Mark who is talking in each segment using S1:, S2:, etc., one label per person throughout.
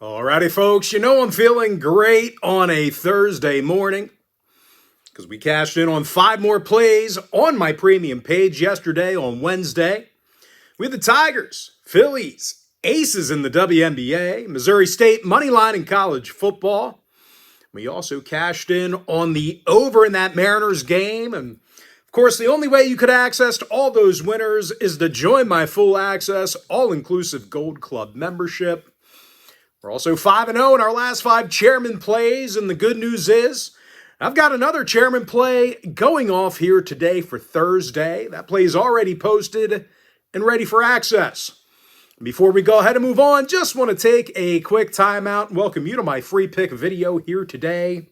S1: Alrighty, folks, you know I'm feeling great on a Thursday morning because we cashed in on 5 more plays on my premium page yesterday on Wednesday. We had the Tigers, Phillies, Aces in the WNBA, Missouri State moneyline in college football. We also cashed in on the over in that Mariners game. And of course, the only way you could access all those winners is to join my full access, all-inclusive Gold Club membership. We're also 5-0 in our last 5 chairman plays, and the good news is I've got another chairman play going off here today for Thursday. That play is already posted and ready for access. Before we go ahead and move on, just want to take a quick timeout and welcome you to my free pick video here today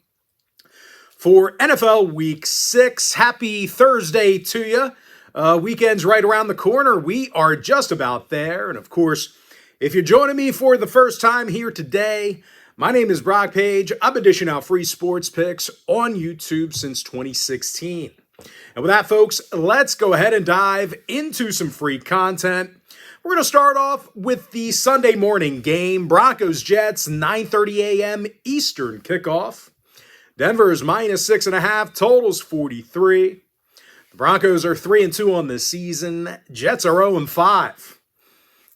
S1: for NFL Week 6. Happy Thursday to you. Weekend's right around the corner. We are just about there, and of course, if you're joining me for the first time here today, my name is Brock Page. I've been dishing out free sports picks on YouTube since 2016. And with that, folks, let's go ahead and dive into some free content. We're going to start off with the Sunday morning game. Broncos-Jets, 9:30 a.m. Eastern kickoff. Denver's minus 6.5, totals 43. The Broncos are 3-2 on this season. Jets are 0-5.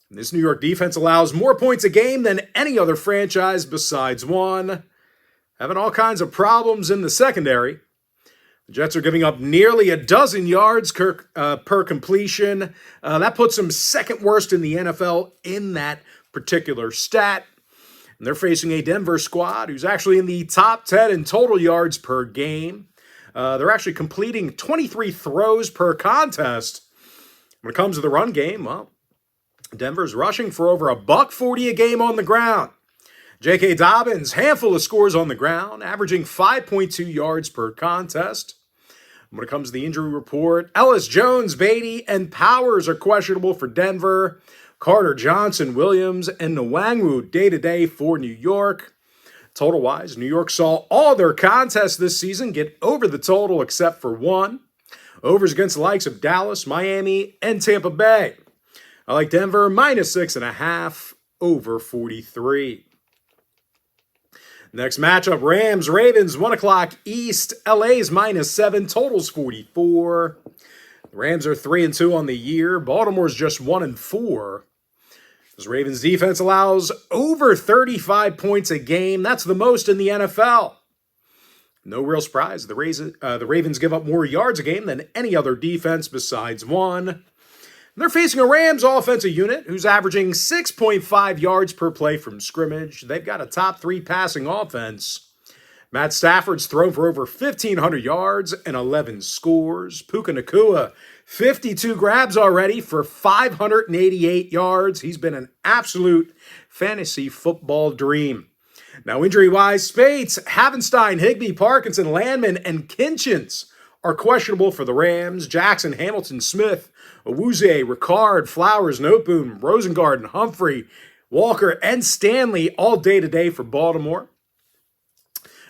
S1: This New York defense allows more points a game than any other franchise besides one. Having all kinds of problems in the secondary. The Jets are giving up nearly a dozen yards per completion. That puts them second worst in the NFL in that particular stat. And they're facing a Denver squad who's actually in the top 10 in total yards per game. They're actually completing 23 throws per contest. When it comes to the run game, well, Denver's rushing for over $140 a game on the ground. J.K. Dobbins, handful of scores on the ground, averaging 5.2 yards per contest. When it comes to the injury report, Ellis, Jones, Beatty, and Powers are questionable for Denver. Carter, Johnson, Williams, and Nwangwu day-to-day for New York. Total-wise, New York saw all their contests this season get over the total except for one. Overs against the likes of Dallas, Miami, and Tampa Bay. I like Denver, minus 6.5, over 43. Next matchup, Rams-Ravens, 1 o'clock East. LA's minus 7, totals 44. The Rams are 3-2 on the year. Baltimore's just 1-4. This Ravens defense allows over 35 points a game. That's the most in the NFL. No real surprise. The Ravens give up more yards a game than any other defense besides one. They're facing a Rams offensive unit who's averaging 6.5 yards per play from scrimmage. They've got a top 3 passing offense. Matt Stafford's thrown for over 1,500 yards and 11 scores. Puka Nacua, 52 grabs already for 588 yards. He's been an absolute fantasy football dream. Now, injury-wise, Spates, Havenstein, Higbee, Parkinson, Landman, and Kinchins are questionable for the Rams. Jackson, Hamilton, Smith, Owuzie, Ricard, Flowers, Noteboom, Rosengarten, Humphrey, Walker, and Stanley all day-to-day for Baltimore.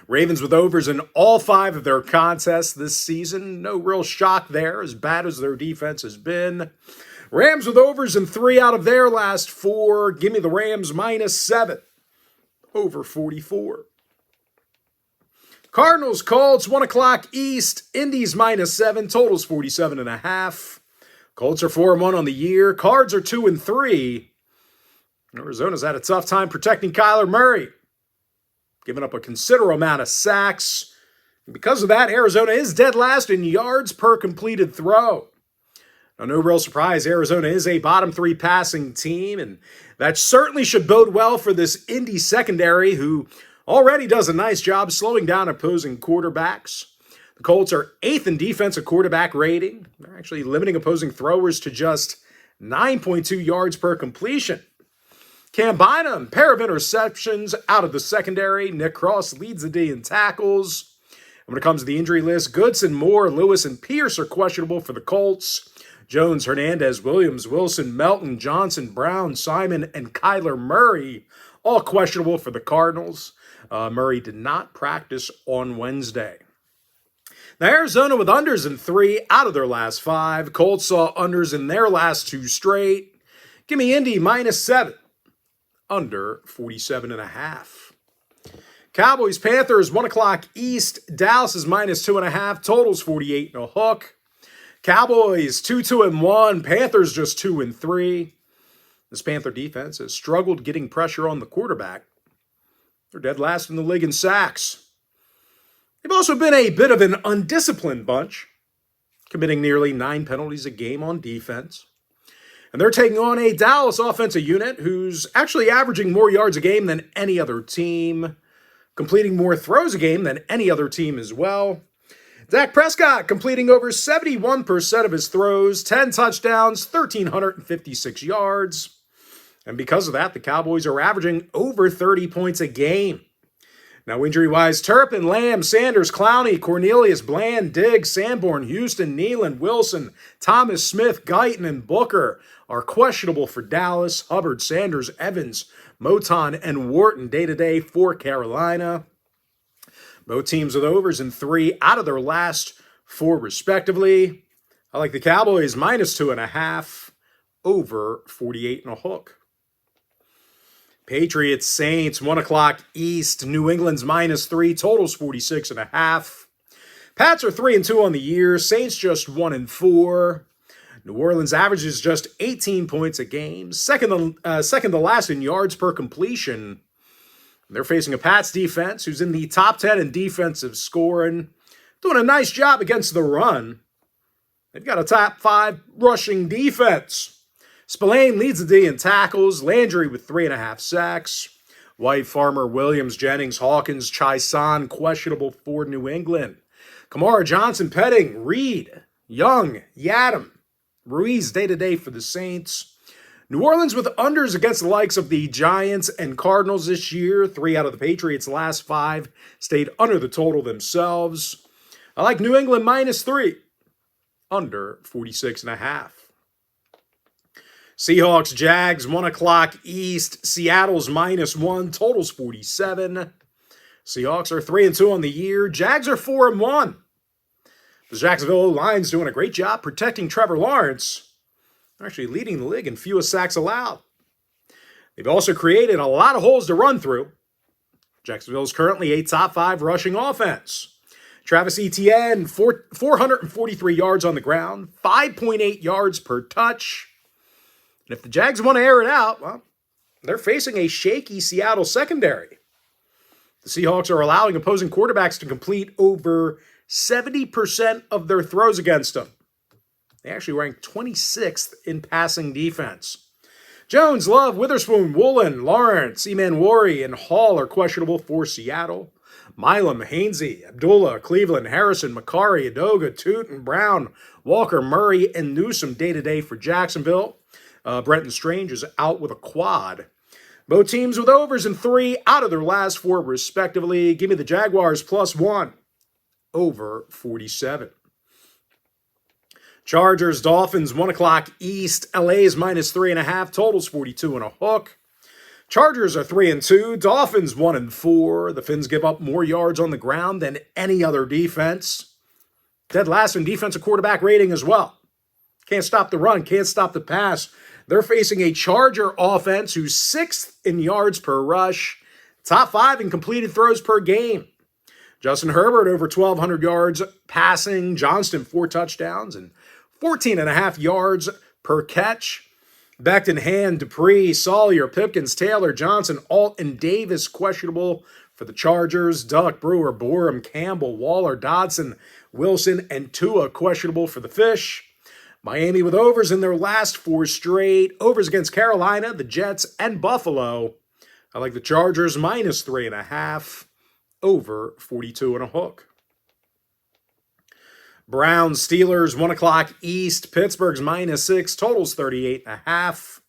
S1: Ravens with overs in all 5 of their contests this season. No real shock there, as bad as their defense has been. Rams with overs in 3 out of their last 4. Give me the Rams minus 7, over 44. Cardinals, Colts, 1 o'clock East. Indies minus 7, totals 47.5. Colts are 4-1 on the year. Cards are 2-3. Arizona's had a tough time protecting Kyler Murray, giving up a considerable amount of sacks. And because of that, Arizona is dead last in yards per completed throw. Now, no real surprise, Arizona is a bottom 3 passing team, and that certainly should bode well for this Indy secondary, who already does a nice job slowing down opposing quarterbacks. The Colts are 8th in defensive quarterback rating. They're actually limiting opposing throwers to just 9.2 yards per completion. Cam Bynum, pair of interceptions out of the secondary. Nick Cross leads the D in tackles. And when it comes to the injury list, Goodson, Moore, Lewis, and Pierce are questionable for the Colts. Jones, Hernandez, Williams, Wilson, Melton, Johnson, Brown, Simon, and Kyler Murray all questionable for the Cardinals. Murray did not practice on Wednesday. Now, Arizona with unders in 3 out of their last 5. Colts saw unders in their last 2 straight. Give me Indy minus 7, under 47.5. Cowboys, Panthers, 1 o'clock East. Dallas is -2.5. Totals 48 and a hook. Cowboys 2-2-1. Panthers just 2-3. This Panther defense has struggled getting pressure on the quarterback. They're dead last in the league in sacks. They've also been a bit of an undisciplined bunch, committing nearly 9 penalties a game on defense. And they're taking on a Dallas offensive unit who's actually averaging more yards a game than any other team, completing more throws a game than any other team as well. Dak Prescott completing over 71% of his throws, 10 touchdowns, 1,356 yards. And because of that, the Cowboys are averaging over 30 points a game. Now, injury-wise, Turpin, Lamb, Sanders, Clowney, Cornelius, Bland, Diggs, Sanborn, Houston, Nealon, Wilson, Thomas, Smith, Guyton, and Booker are questionable for Dallas. Hubbard, Sanders, Evans, Moton, and Wharton day-to-day for Carolina. Both teams with overs in 3 out of their last 4, respectively. I like the Cowboys -2.5, over 48 and a hook. Patriots, Saints, 1 o'clock East. New England's -3, totals 46.5. Pats are 3-2 on the year. Saints just 1-4. New Orleans averages just 18 points a game, second to last in yards per completion. They're facing a Pats defense who's in the top 10 in defensive scoring, doing a nice job against the run. They've got a top 5 rushing defense. Spillane leads the D in tackles, Landry with 3.5 sacks. White, Farmer, Williams, Jennings, Hawkins, Chisan, questionable for New England. Kamara, Johnson, Petting, Reed, Young, Yadam, Ruiz day-to-day for the Saints. New Orleans with unders against the likes of the Giants and Cardinals this year. 3 out of the Patriots' last 5 stayed under the total themselves. I like New England -3, under 46.5. Seahawks, Jags, 1 o'clock East. Seattle's -1, totals 47. Seahawks are 3-2 on the year. Jags are 4-1. The Jacksonville O-line's doing a great job protecting Trevor Lawrence. They're actually leading the league in fewest sacks allowed. They've also created a lot of holes to run through. Jacksonville's currently a top 5 rushing offense. Travis Etienne, 443 yards on the ground, 5.8 yards per touch. And if the Jags want to air it out, well, they're facing a shaky Seattle secondary. The Seahawks are allowing opposing quarterbacks to complete over 70% of their throws against them. They actually rank 26th in passing defense. Jones, Love, Witherspoon, Woolen, Lawrence, Emanwari, and Hall are questionable for Seattle. Milam, Hainsey, Abdullah, Cleveland, Harrison, Makari, Adoga, Tootin, Brown, Walker, Murray, and Newsom day-to-day for Jacksonville. Brenton Strange is out with a quad. Both teams with overs in 3 out of their last 4, respectively. Give me the Jaguars +1, over 47. Chargers, Dolphins, 1 o'clock East. LA's -3.5, totals 42 and a hook. Chargers are 3-2. Dolphins 1-4. The Finns give up more yards on the ground than any other defense. Dead last in defensive quarterback rating as well. Can't stop the run, can't stop the pass. They're facing a Charger offense who's 6th in yards per rush, top 5 in completed throws per game. Justin Herbert over 1,200 yards passing, Johnston 4 touchdowns, and 14.5 yards per catch. Becton, Hand, Dupree, Sawyer, Pipkins, Taylor, Johnson, Alt, and Davis questionable for the Chargers. Duck, Brewer, Borum, Campbell, Waller, Dodson, Wilson, and Tua questionable for the Fish. Miami with overs in their last 4 straight. Overs against Carolina, the Jets, and Buffalo. I like the Chargers -3.5, over 42 and a hook. Browns, Steelers, 1 o'clock East. Pittsburgh's -6, totals 38.5.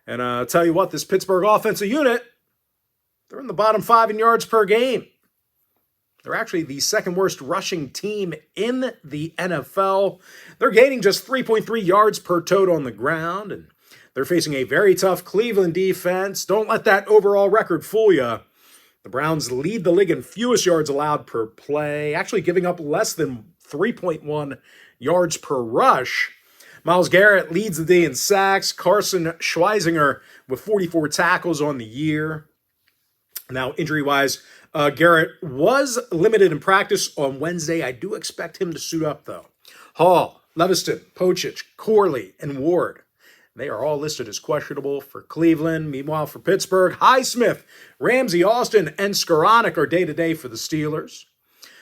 S1: And I'll tell you what, this Pittsburgh offensive unit, they're in the bottom 5 in yards per game. They're actually the 2nd worst rushing team in the NFL. They're gaining just 3.3 yards per total on the ground, and they're facing a very tough Cleveland defense. Don't let that overall record fool you. The Browns lead the league in fewest yards allowed per play, actually giving up less than 3.1 yards per rush. Myles Garrett leads the day in sacks. Carson Schweizinger with 44 tackles on the year. Now, injury-wise, Garrett was limited in practice on Wednesday. I do expect him to suit up, though. Hall, Leviston, Pocic, Corley, and Ward. They are all listed as questionable for Cleveland. Meanwhile, for Pittsburgh, Highsmith, Ramsey, Austin, and Skoranek are day-to-day for the Steelers.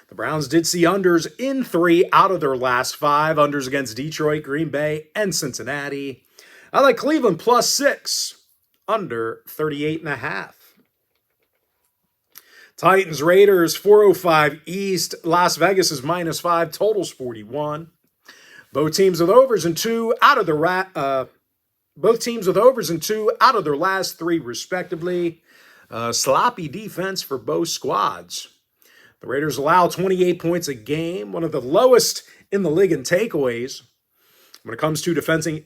S1: The Browns did see unders in 3 out of their last 5. Unders against Detroit, Green Bay, and Cincinnati. I like Cleveland plus 6, under 38.5. Titans, Raiders, 405 East. Las Vegas is -5. Totals 41. Both teams with overs in 2 out of their last 3, respectively. Sloppy defense for both squads. The Raiders allow 28 points a game, one of the lowest in the league in takeaways. When it comes to defending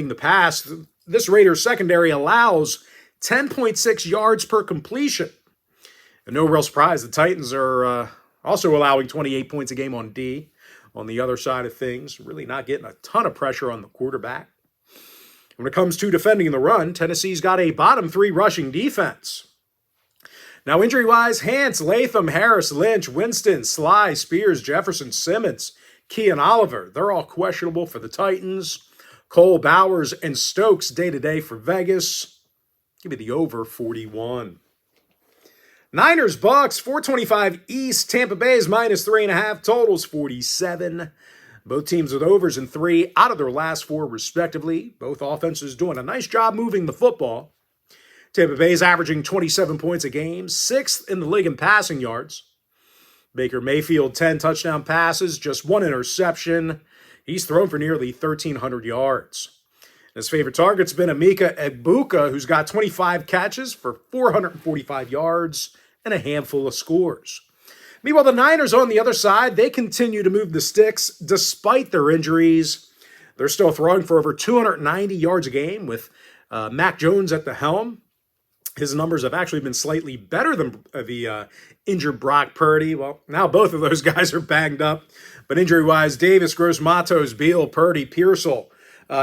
S1: the pass, this Raiders secondary allows 10.6 yards per completion. And no real surprise, the Titans are also allowing 28 points a game on D. On the other side of things, really not getting a ton of pressure on the quarterback. When it comes to defending the run, Tennessee's got a bottom 3 rushing defense. Now, injury-wise, Hance, Latham, Harris, Lynch, Winston, Sly, Spears, Jefferson, Simmons, Key, and Oliver. They're all questionable for the Titans. Cole, Bowers, and Stokes day-to-day for Vegas. Give me the over 41. Niners, Bucks, 425 East. Tampa Bay is -3.5. Totals 47. Both teams with overs in 3 out of their last 4, respectively. Both offenses doing a nice job moving the football. Tampa Bay is averaging 27 points a game, 6th in the league in passing yards. Baker Mayfield, 10 touchdown passes, just 1 interception. He's thrown for nearly 1,300 yards. His favorite target's been Emeka Egbuka, who's got 25 catches for 445 yards and a handful of scores. Meanwhile, the Niners on the other side, they continue to move the sticks despite their injuries. They're still throwing for over 290 yards a game with Mac Jones at the helm. His numbers have actually been slightly better than the injured Brock Purdy. Well, now both of those guys are banged up. But injury-wise, Davis, Gross, Matos, Beal, Purdy, Pearsall,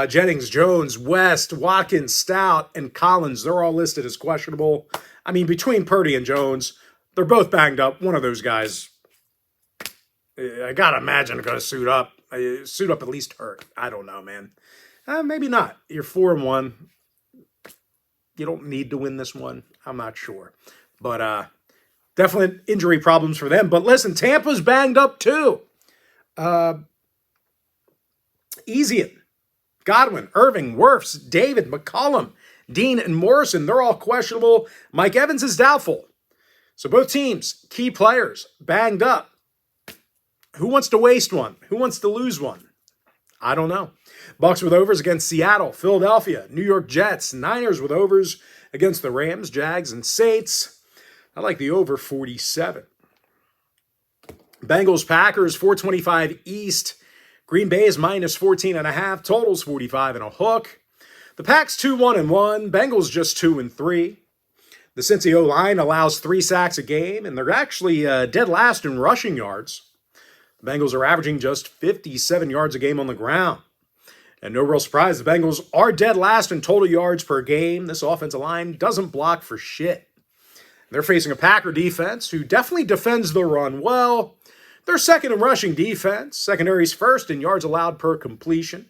S1: Jennings, Jones, West, Watkins, Stout, and Collins, they're all listed as questionable. I mean, between Purdy and Jones, they're both banged up. One of those guys, I got to imagine, are going to suit up. At least hurt. I don't know, man. Maybe not. You're 4-1. You don't need to win this one. I'm not sure. But definitely injury problems for them. But listen, Tampa's banged up too. Easian, Godwin, Irving, Wirfs, David, McCollum, Dean, and Morrison, they're all questionable. Mike Evans is doubtful. So both teams, key players, banged up. Who wants to waste one? Who wants to lose one? I don't know. Bucks with overs against Seattle, Philadelphia, New York Jets, Niners with overs against the Rams, Jags, and Saints. I like the over 47. Bengals, Packers, 425 East. Green Bay is -14.5. Totals 45 and a hook. The Packs 2-1-1. Bengals just 2-3. The Cincy O-line allows 3 sacks a game, and they're actually dead last in rushing yards. The Bengals are averaging just 57 yards a game on the ground. And no real surprise, the Bengals are dead last in total yards per game. This offensive line doesn't block for shit. They're facing a Packer defense who definitely defends the run well. They're second in rushing defense. Secondary's first in yards allowed per completion.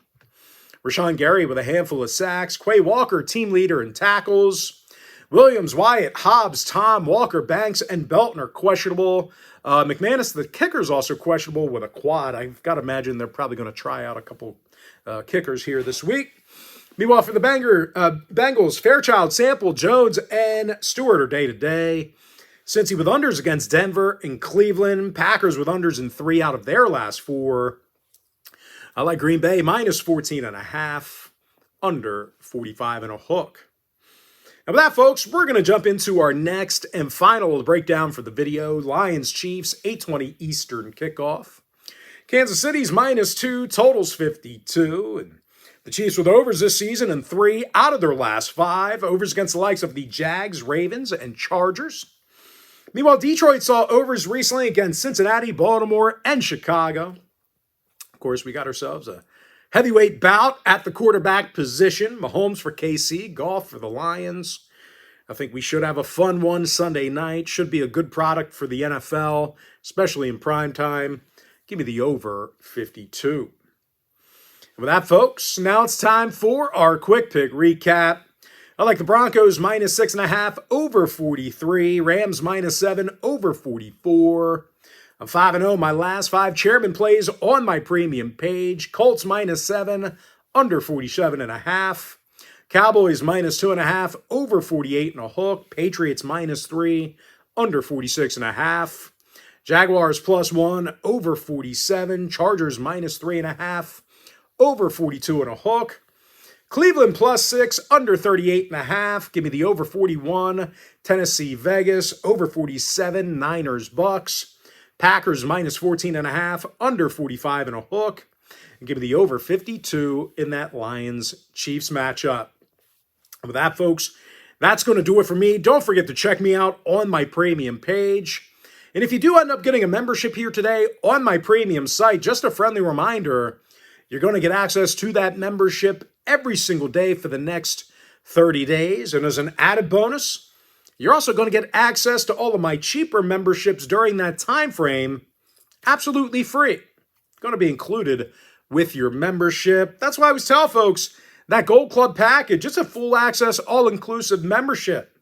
S1: Rashawn Gary with a handful of sacks. Quay Walker, team leader in tackles. Williams, Wyatt, Hobbs, Tom, Walker, Banks, and Belton are questionable. McManus, the kicker, is also questionable with a quad. I've got to imagine they're probably going to try out a couple kickers here this week. Meanwhile, for the Bengals, Fairchild, Sample, Jones, and Stewart are day-to-day. Cincy with unders against Denver and Cleveland. Packers with unders in 3 out of their last 4. I like Green Bay -14.5, under 45 and a hook. And with that, folks, we're going to jump into our next and final breakdown for the video. Lions-Chiefs, 8:20 Eastern kickoff. Kansas City's -2, totals 52. And the Chiefs with overs this season in 3 out of their last 5. Overs against the likes of the Jags, Ravens, and Chargers. Meanwhile, Detroit saw overs recently against Cincinnati, Baltimore, and Chicago. Of course, we got ourselves a Heavyweight bout at the quarterback position. Mahomes for KC, Goff for the Lions. I think we should have a fun one Sunday night. Should be a good product for the NFL, especially in prime time. Give me the over 52. And with that, folks, now it's time for our quick pick recap. I like the Broncos minus 6.5 over 43. Rams minus 7 over 44. I'm 5-0. My last 5 chairman plays on my premium page. Colts minus 7 under 47.5. Cowboys minus 2.5 over 48 and a hook. Patriots minus 3 under 46.5. Jaguars plus 1 over 47. Chargers minus 3.5 over 42 and a hook. Cleveland plus 6 under 38.5. Give me the over 41. Tennessee Vegas over 47. Niners Bucks. Packers minus 14.5 under 45 and a hook. And give me the over 52 in that Lions Chiefs matchup. With that, folks, that's going to do it for me. Don't forget to check me out on my premium page. And if you do end up getting a membership here today on my premium site, just a friendly reminder, you're going to get access to that membership every single day for the next 30 days. And as an added bonus, you're also going to get access to all of my cheaper memberships during that time frame, absolutely free. Going to be included with your membership. That's why I always tell folks, that Gold Club package, it's a full access, all-inclusive membership.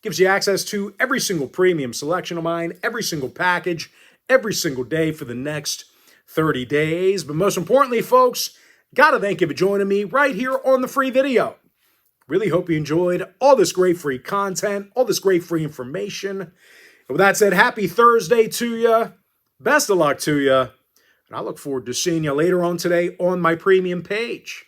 S1: Gives you access to every single premium selection of mine, every single package, every single day for the next 30 days. But most importantly, folks, gotta thank you for joining me right here on the free video. Really hope you enjoyed all this great free content, all this great free information. And with that said, happy Thursday to you. Best of luck to you. And I look forward to seeing you later on today on my premium page.